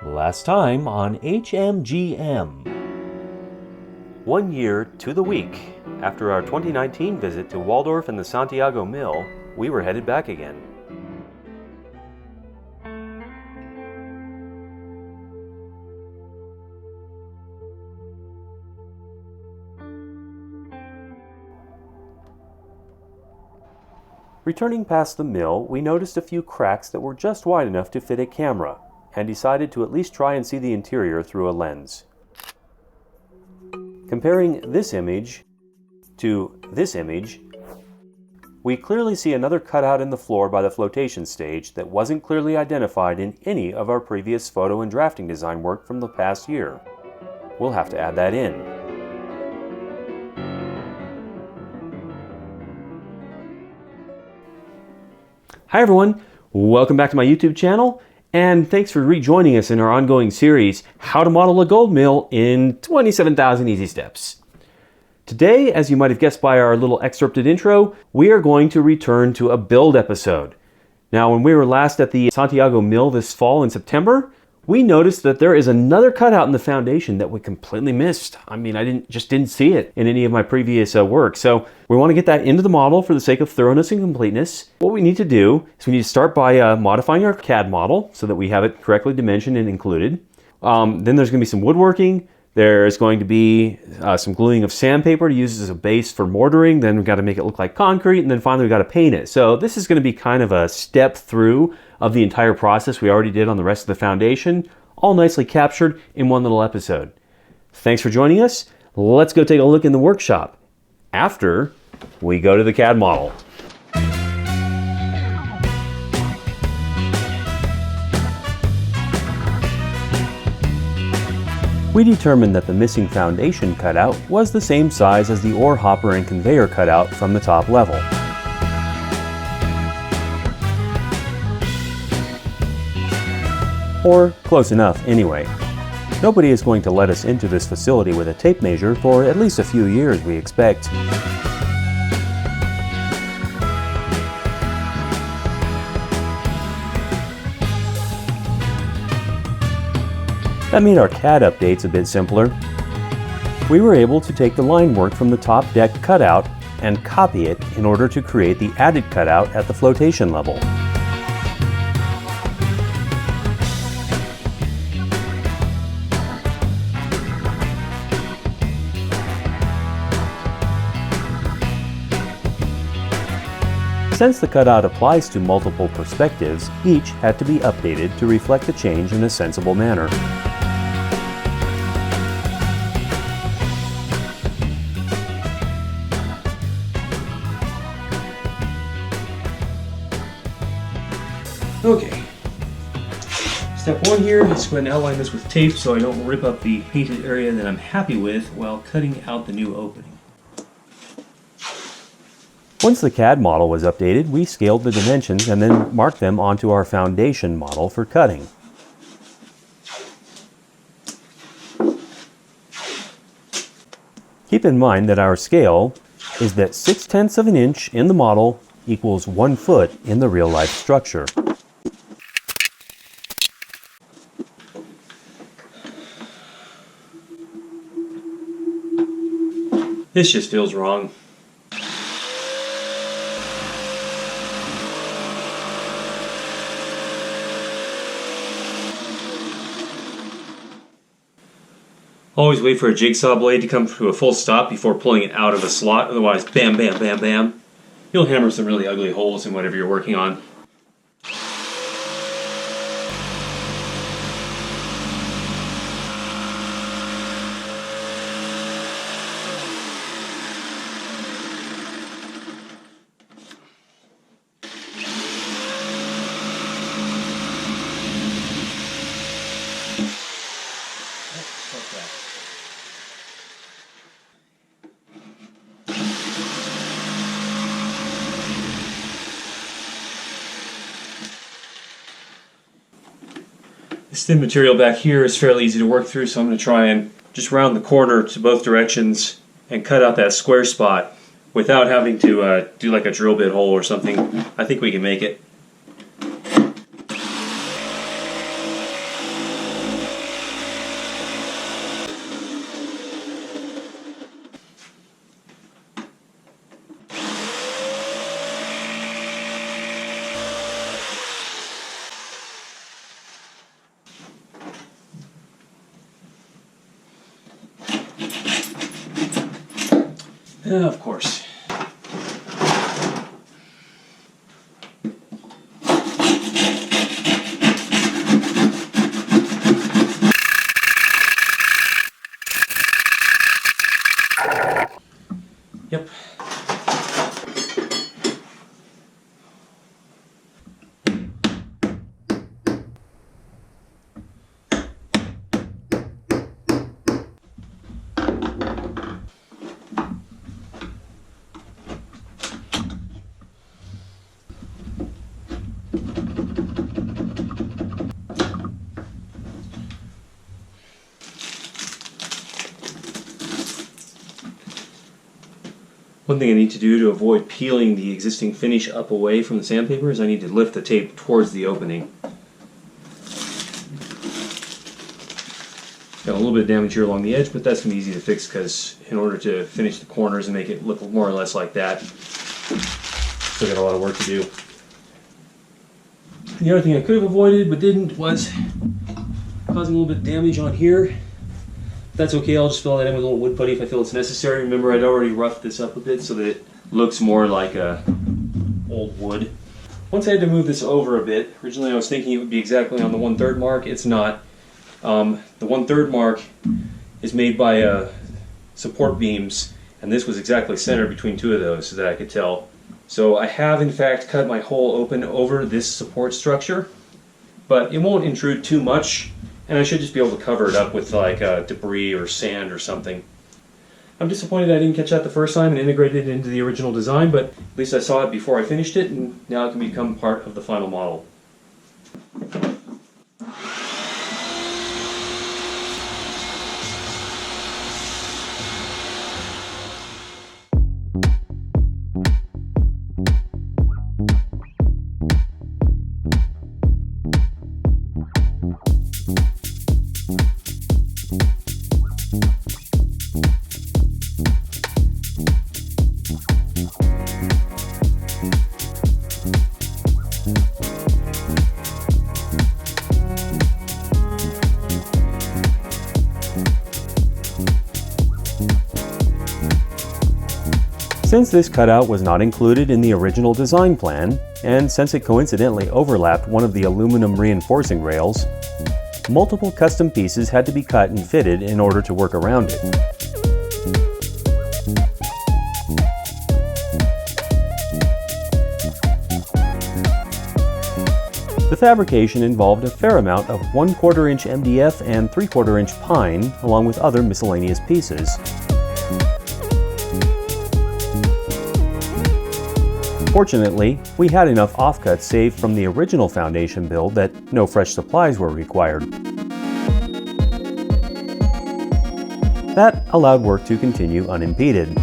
Last time on HMGM. 1 year to the week after our 2019 visit to Waldorf and the Santiago Mill, we were headed back again. Returning past the mill, we noticed a few cracks that were just wide enough to fit a camera, and decided to at least try and see the interior through a lens. Comparing this image to this image, we clearly see another cutout in the floor by the flotation stage that wasn't clearly identified in any of our previous photo and drafting design work from the past year. We'll have to add that in. Hi everyone, welcome back to my YouTube channel. And thanks for rejoining us in our ongoing series, How to Model a Gold Mill in 27,000 Easy Steps. Today, as you might have guessed by our little excerpted intro, we are going to return to a build episode. Now, when we were last at the Santiago Mill this fall in September, we noticed that there is another cutout in the foundation that we completely missed. I mean, I just didn't see it in any of my previous work. So we want to get that into the model for the sake of thoroughness and completeness. What we need to do is we need to start by modifying our CAD model so that we have it correctly dimensioned and included. Then there's going to be some woodworking. There's going to be some gluing of sandpaper to use as a base for mortaring. Then we've got to make it look like concrete. And then finally we've got to paint it. So this is going to be kind of a step through of the entire process we already did on the rest of the foundation, all nicely captured in one little episode. Thanks for joining us. Let's go take a look in the workshop after we go to the CAD model. We determined that the missing foundation cutout was the same size as the ore hopper and conveyor cutout from the top level. Or close enough anyway. Nobody is going to let us into this facility with a tape measure for at least a few years, we expect. That made our CAD updates a bit simpler. We were able to take the line work from the top deck cutout and copy it in order to create the added cutout at the flotation level. Since the cutout applies to multiple perspectives, each had to be updated to reflect the change in a sensible manner. Okay, step one here, let's go ahead and outline this with tape so I don't rip up the painted area that I'm happy with while cutting out the new opening. Once the CAD model was updated, we scaled the dimensions and then marked them onto our foundation model for cutting. Keep in mind that our scale is that 6/10 of an inch in the model equals 1 foot in the real-life structure. This just feels wrong. Always wait for a jigsaw blade to come to a full stop before pulling it out of a slot, otherwise bam, bam, bam, bam. You'll hammer some really ugly holes in whatever you're working on. This thin material back here is fairly easy to work through, so I'm going to try and just round the corner to both directions and cut out that square spot without having to do like a drill bit hole or something. I think we can make it. Of course. Yep. One thing I need to do to avoid peeling the existing finish up away from the sandpaper is I need to lift the tape towards the opening. Got a little bit of damage here along the edge, but that's going to be easy to fix because in order to finish the corners and make it look more or less like that, still got a lot of work to do. The other thing I could have avoided but didn't was causing a little bit of damage on here. That's okay, I'll just fill that in with a little wood putty if I feel it's necessary. Remember, I'd already roughed this up a bit so that it looks more like old wood. Once I had to move this over a bit, originally I was thinking it would be exactly on the 1/3 mark. It's not. The 1/3 mark is made by support beams, and this was exactly centered between two of those so that I could tell. So I have in fact cut my hole open over this support structure, but it won't intrude too much. And I should just be able to cover it up with like debris or sand or something. I'm disappointed I didn't catch that the first time and integrate it into the original design, but at least I saw it before I finished it, and now it can become part of the final model. Since this cutout was not included in the original design plan, and since it coincidentally overlapped one of the aluminum reinforcing rails, multiple custom pieces had to be cut and fitted in order to work around it. The fabrication involved a fair amount of 1/4 inch MDF and 3/4 inch pine, along with other miscellaneous pieces. Fortunately, we had enough offcuts saved from the original foundation build that no fresh supplies were required. That allowed work to continue unimpeded.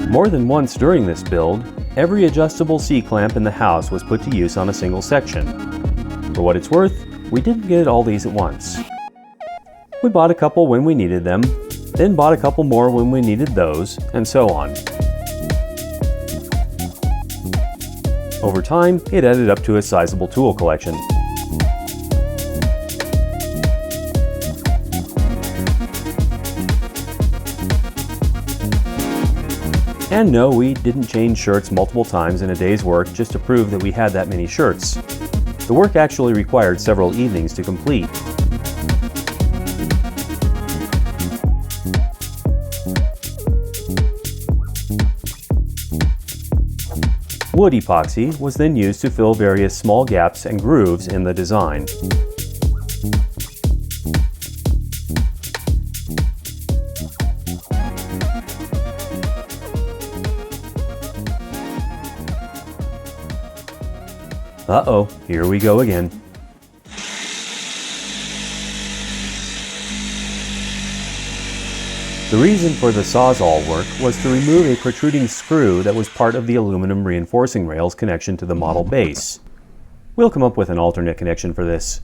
More than once during this build, every adjustable C-clamp in the house was put to use on a single section. For what it's worth, we didn't get all these at once. We bought a couple when we needed them, then bought a couple more when we needed those, and so on. Over time, it added up to a sizable tool collection. And no, we didn't change shirts multiple times in a day's work just to prove that we had that many shirts. The work actually required several evenings to complete. Wood epoxy was then used to fill various small gaps and grooves in the design. Uh-oh, here we go again. The reason for the Sawzall work was to remove a protruding screw that was part of the aluminum reinforcing rails connection to the model base. We'll come up with an alternate connection for this.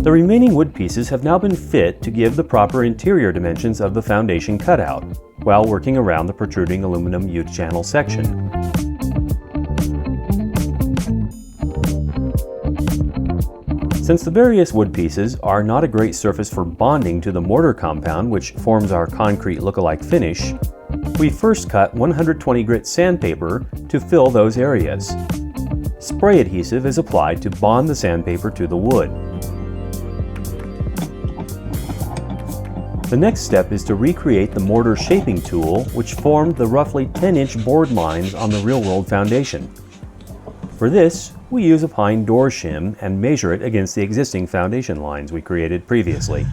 The remaining wood pieces have now been fit to give the proper interior dimensions of the foundation cutout, while working around the protruding aluminum U-channel section. Since the various wood pieces are not a great surface for bonding to the mortar compound, which forms our concrete look-alike finish, we first cut 120 grit sandpaper to fill those areas. Spray adhesive is applied to bond the sandpaper to the wood. The next step is to recreate the mortar shaping tool, which formed the roughly 10-inch board lines on the real-world foundation. For this, we use a pine door shim and measure it against the existing foundation lines we created previously.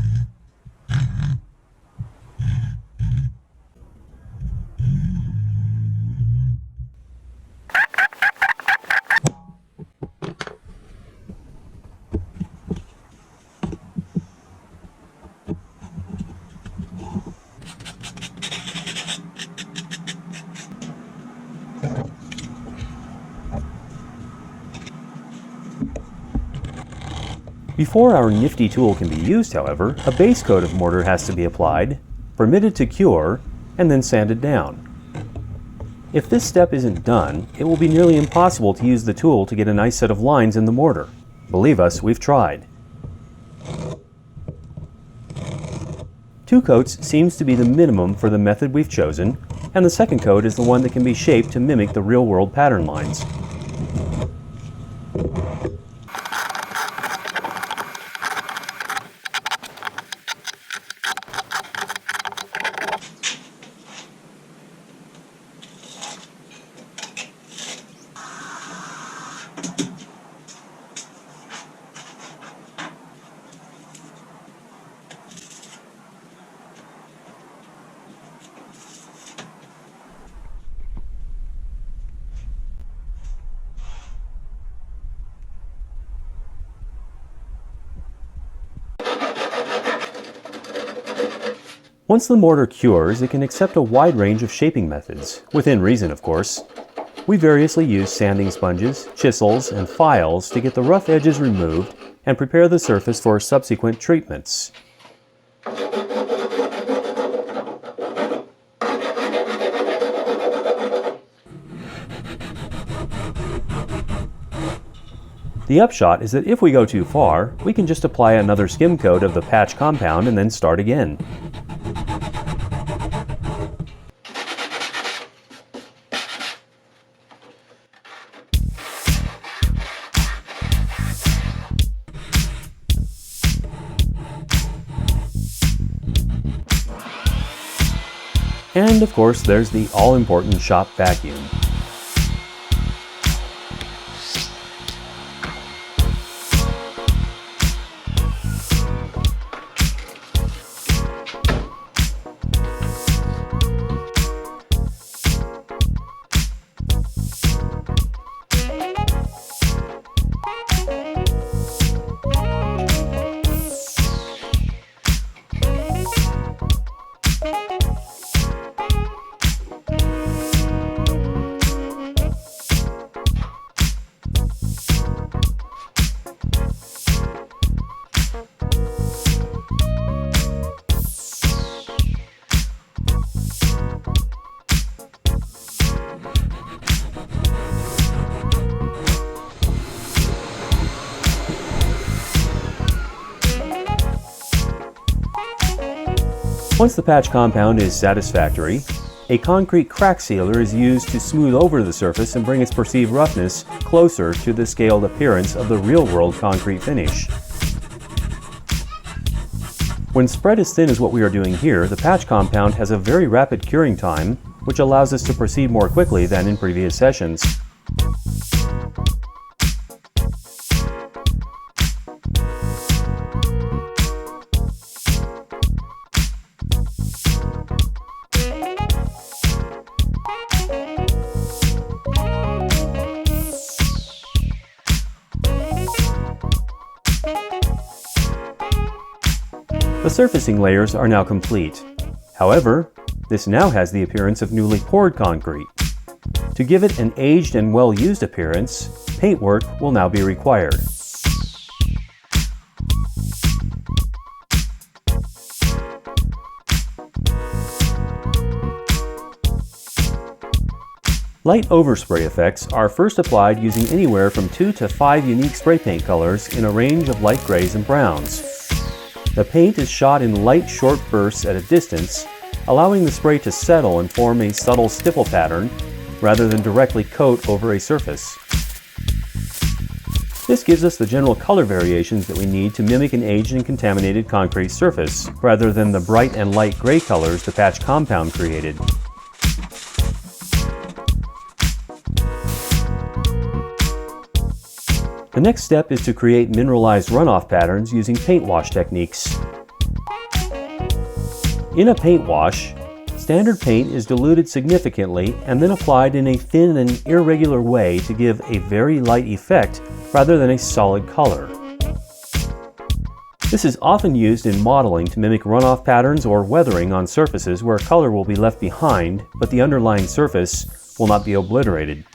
Before our nifty tool can be used, however, a base coat of mortar has to be applied, permitted to cure, and then sanded down. If this step isn't done, it will be nearly impossible to use the tool to get a nice set of lines in the mortar. Believe us, we've tried. 2 coats seems to be the minimum for the method we've chosen, and the second coat is the one that can be shaped to mimic the real-world pattern lines. Once the mortar cures, it can accept a wide range of shaping methods, within reason of course. We variously use sanding sponges, chisels, and files to get the rough edges removed and prepare the surface for subsequent treatments. The upshot is that if we go too far, we can just apply another skim coat of the patch compound and then start again. And of course, there's the all-important shop vacuum. Once the patch compound is satisfactory, a concrete crack sealer is used to smooth over the surface and bring its perceived roughness closer to the scaled appearance of the real-world concrete finish. When spread as thin as what we are doing here, the patch compound has a very rapid curing time, which allows us to proceed more quickly than in previous sessions. The surfacing layers are now complete. However, this now has the appearance of newly poured concrete. To give it an aged and well-used appearance, paintwork will now be required. Light overspray effects are first applied using anywhere from 2 to 5 unique spray paint colors in a range of light grays and browns. The paint is shot in light, short bursts at a distance, allowing the spray to settle and form a subtle stipple pattern rather than directly coat over a surface. This gives us the general color variations that we need to mimic an aged and contaminated concrete surface, rather than the bright and light gray colors the patch compound created. The next step is to create mineralized runoff patterns using paint wash techniques. In a paint wash, standard paint is diluted significantly and then applied in a thin and irregular way to give a very light effect rather than a solid color. This is often used in modeling to mimic runoff patterns or weathering on surfaces where color will be left behind, but the underlying surface will not be obliterated.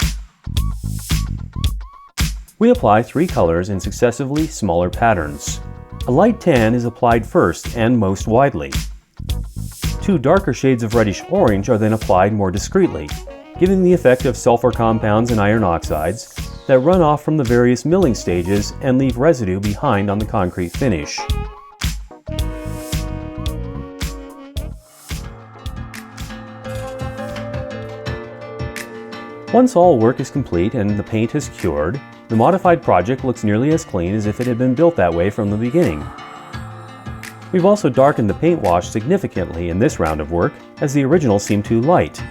We apply 3 colors in successively smaller patterns. A light tan is applied first and most widely. 2 darker shades of reddish orange are then applied more discreetly, giving the effect of sulfur compounds and iron oxides that run off from the various milling stages and leave residue behind on the concrete finish. Once all work is complete and the paint has cured, the modified project looks nearly as clean as if it had been built that way from the beginning. We've also darkened the paint wash significantly in this round of work, as the original seemed too light.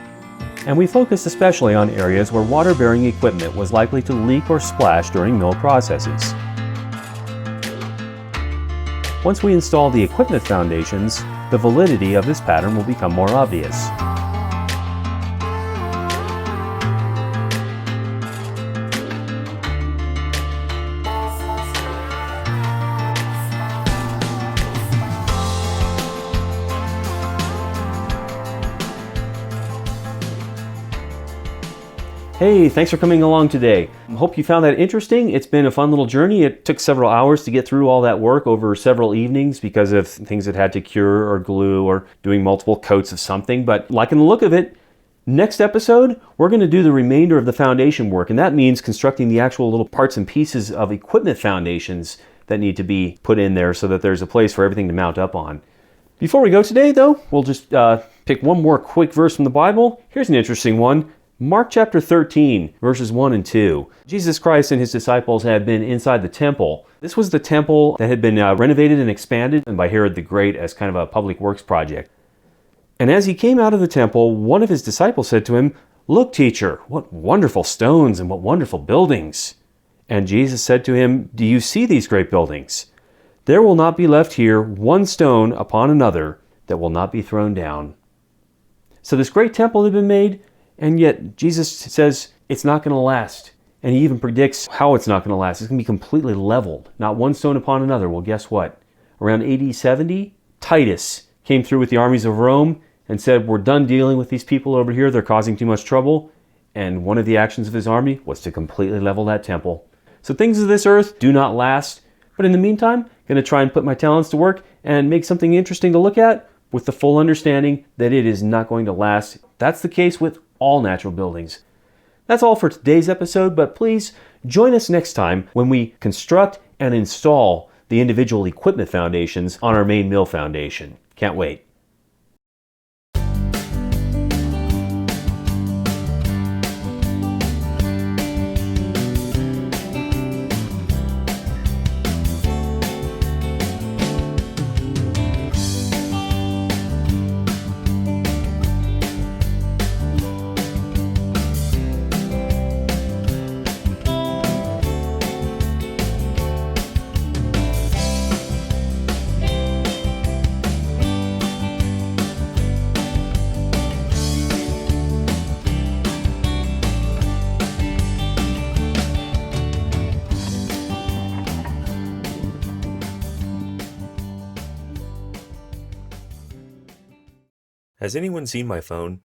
And we focused especially on areas where water-bearing equipment was likely to leak or splash during mill processes. Once we install the equipment foundations, the validity of this pattern will become more obvious. Hey, thanks for coming along today. I hope you found that interesting. It's been a fun little journey. It took several hours to get through all that work over several evenings because of things that had to cure or glue or doing multiple coats of something. But liking the look of it, next episode, we're going to do the remainder of the foundation work. And that means constructing the actual little parts and pieces of equipment foundations that need to be put in there so that there's a place for everything to mount up on. Before we go today, though, we'll just pick one more quick verse from the Bible. Here's an interesting one. Mark chapter 13, verses 1 and 2. Jesus Christ and his disciples had been inside the temple. This was the temple that had been renovated and expanded by Herod the Great as kind of a public works project. And as he came out of the temple, one of his disciples said to him, "Look, teacher, what wonderful stones and what wonderful buildings." And Jesus said to him, "Do you see these great buildings? There will not be left here one stone upon another that will not be thrown down." So this great temple had been made, and yet Jesus says it's not going to last. And he even predicts how it's not going to last. It's going to be completely leveled, not one stone upon another. Well, guess what? Around AD 70, Titus came through with the armies of Rome and said, "We're done dealing with these people over here. They're causing too much trouble." And one of the actions of his army was to completely level that temple. So things of this earth do not last. But in the meantime, I'm going to try and put my talents to work and make something interesting to look at with the full understanding that it is not going to last. That's the case with all natural buildings. That's all for today's episode, but please join us next time when we construct and install the individual equipment foundations on our main mill foundation. Can't wait. Has anyone seen my phone?